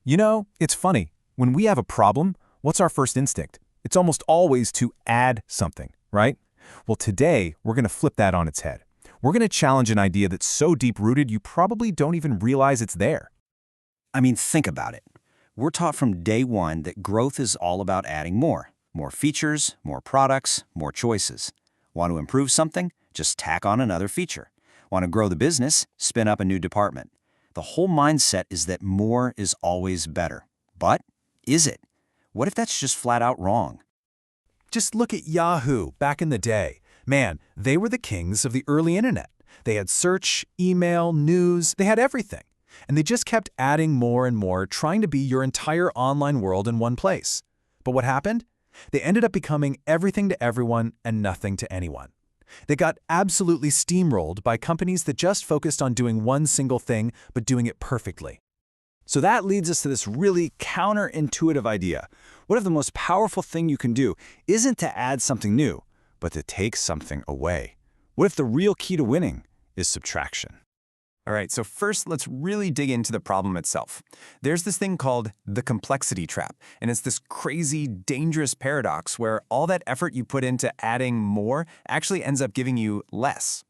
You know, it's funny. When we have a problem, what's our first instinct? It's almost always to add something, right? Well, today, we're going to flip that on its head. We're going to challenge an idea that's so deep-rooted you probably don't even realize it's there. I mean, think about it. We're taught from day one that growth is all about adding more. More features, more products, more choices. Want to improve something? Just tack on another feature. Want to grow the business? Spin up a new department. The whole mindset is that more is always better. But is it? What if that's just flat out wrong? Just look at Yahoo back in the day. Man, they were the kings of the early internet. They had search, email, news, they had everything. And they just kept adding more and more, trying to be your entire online world in one place. But what happened? They ended up becoming everything to everyone and nothing to anyone. They got absolutely steamrolled by companies that just focused on doing one single thing, but doing it perfectly. So that leads us to this really counterintuitive idea. What if the most powerful thing you can do isn't to add something new, but to take something away? What if the real key to winning is subtraction? All right, so first let's really dig into the problem itself. There's this thing called the complexity trap, and it's this crazy, dangerous paradox where all that effort you put into adding more actually ends up giving you less.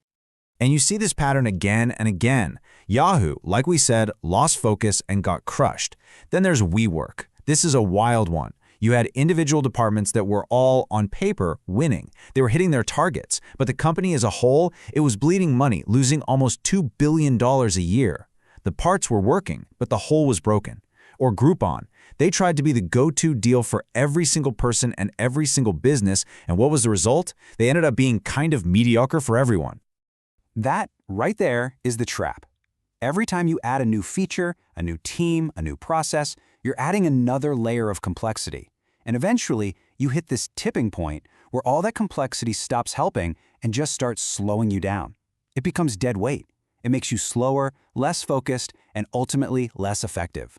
And you see this pattern again and again. Yahoo, like we said, lost focus and got crushed. Then there's WeWork. This is a wild one. You had individual departments that were all, on paper, winning. They were hitting their targets, but the company as a whole, it was bleeding money, losing almost $2 billion a year. The parts were working, but the whole was broken. Or Groupon. They tried to be the go-to deal for every single person and every single business, and what was the result? They ended up being kind of mediocre for everyone. That, right there, is the trap. Every time you add a new feature, a new team, a new process, you're adding another layer of complexity. And eventually, you hit this tipping point where all that complexity stops helping and just starts slowing you down. It becomes dead weight. It makes you slower, less focused, and ultimately less effective.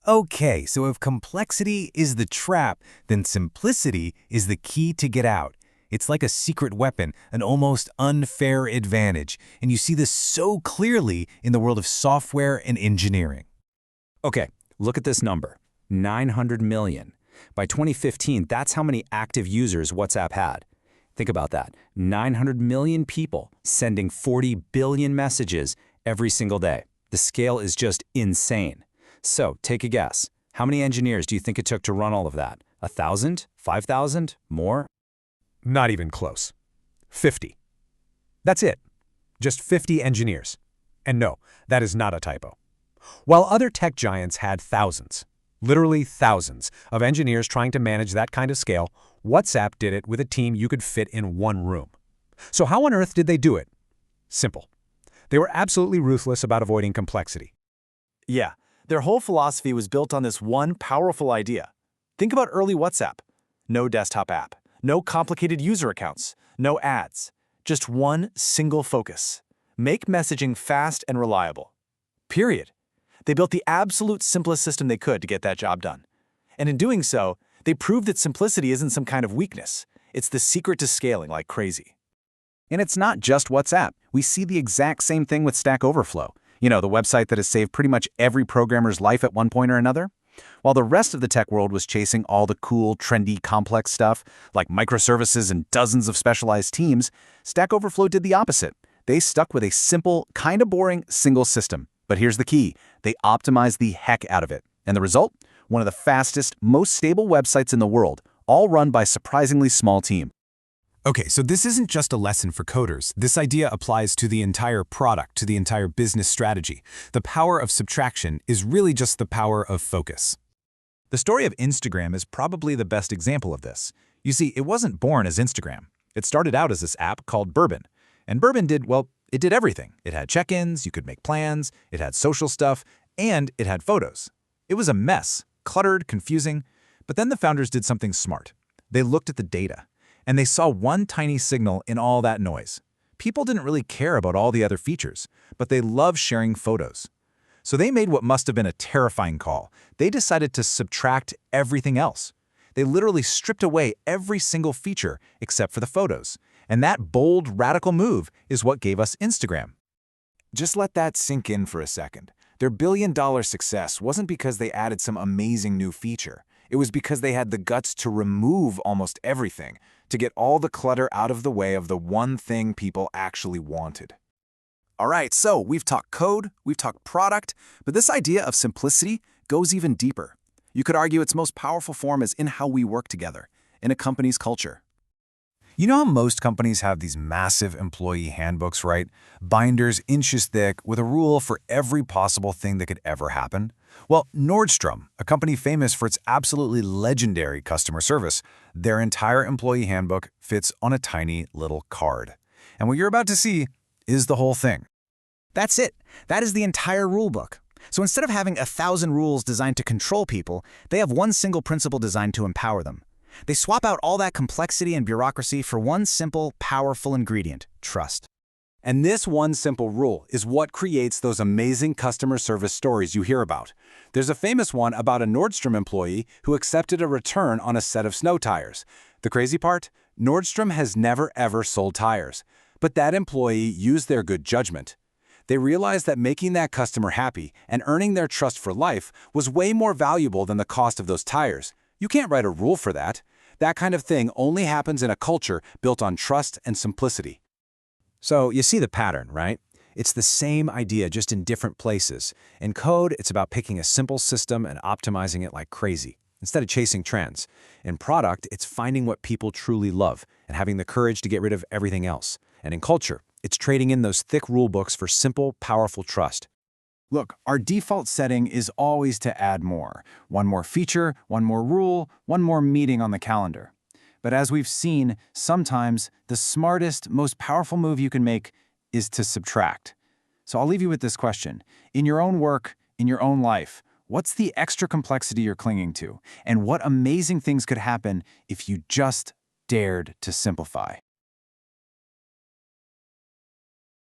Okay, so if complexity is the trap, then simplicity is the key to get out. It's like a secret weapon, an almost unfair advantage, and you see this so clearly in the world of software and engineering. Okay, look at this number, 900 million. By 2015, that's how many active users WhatsApp had. Think about that, 900 million people sending 40 billion messages every single day. The scale is just insane. So take a guess. How many engineers do you think it took to run all of that? 1,000? 5,000? More? Not even close. 50. That's it. Just 50 engineers. And no, that is not a typo. While other tech giants had thousands, literally thousands, of engineers trying to manage that kind of scale, WhatsApp did it with a team you could fit in one room. So how on earth did they do it? Simple. They were absolutely ruthless about avoiding complexity. Yeah, their whole philosophy was built on this one powerful idea. Think about early WhatsApp. No desktop app, no complicated user accounts, no ads. Just one single focus. Make messaging fast and reliable. Period. They built the absolute simplest system they could to get that job done. And in doing so, they proved that simplicity isn't some kind of weakness. It's the secret to scaling like crazy. And it's not just WhatsApp. We see the exact same thing with Stack Overflow. You know, the website that has saved pretty much every programmer's life at one point or another. While the rest of the tech world was chasing all the cool, trendy, complex stuff, like microservices and dozens of specialized teams, Stack Overflow did the opposite. They stuck with a simple, kind of boring, single system. But here's the key. They optimized the heck out of it. And the result? One of the fastest, most stable websites in the world, all run by a surprisingly small team. Okay, so this isn't just a lesson for coders. This idea applies to the entire product, to the entire business strategy. The power of subtraction is really just the power of focus. The story of Instagram is probably the best example of this. You see, it wasn't born as Instagram. It started out as this app called Bourbon. And Bourbon did, well, it did everything. It had check-ins, you could make plans, it had social stuff, and it had photos. It was a mess, cluttered, confusing. But then the founders did something smart. They looked at the data, and they saw one tiny signal in all that noise. People didn't really care about all the other features, but they loved sharing photos. So they made what must have been a terrifying call. They decided to subtract everything else. They literally stripped away every single feature except for the photos. And that bold, radical move is what gave us Instagram. Just let that sink in for a second. Their billion-dollar success wasn't because they added some amazing new feature. It was because they had the guts to remove almost everything, to get all the clutter out of the way of the one thing people actually wanted. All right, so we've talked code, we've talked product, but this idea of simplicity goes even deeper. You could argue its most powerful form is in how we work together, in a company's culture. You know how most companies have these massive employee handbooks, right? Binders inches thick with a rule for every possible thing that could ever happen? Well, Nordstrom, a company famous for its absolutely legendary customer service, their entire employee handbook fits on a tiny little card. And what you're about to see is the whole thing. That's it. That is the entire rule book. So instead of having 1,000 rules designed to control people, they have one single principle designed to empower them. They swap out all that complexity and bureaucracy for one simple, powerful ingredient: trust. And this one simple rule is what creates those amazing customer service stories you hear about. There's a famous one about a Nordstrom employee who accepted a return on a set of snow tires. The crazy part? Nordstrom has never ever sold tires. But that employee used their good judgment. They realized that making that customer happy and earning their trust for life was way more valuable than the cost of those tires. You can't write a rule for that. That kind of thing only happens in a culture built on trust and simplicity. So you see the pattern, right? It's the same idea, just in different places. In code, it's about picking a simple system and optimizing it like crazy, instead of chasing trends. In product, it's finding what people truly love and having the courage to get rid of everything else. And in culture, it's trading in those thick rule books for simple, powerful trust. Look, our default setting is always to add more. One more feature, one more rule, one more meeting on the calendar. But as we've seen, sometimes the smartest, most powerful move you can make is to subtract. So I'll leave you with this question. In your own work, in your own life, what's the extra complexity you're clinging to? And what amazing things could happen if you just dared to simplify?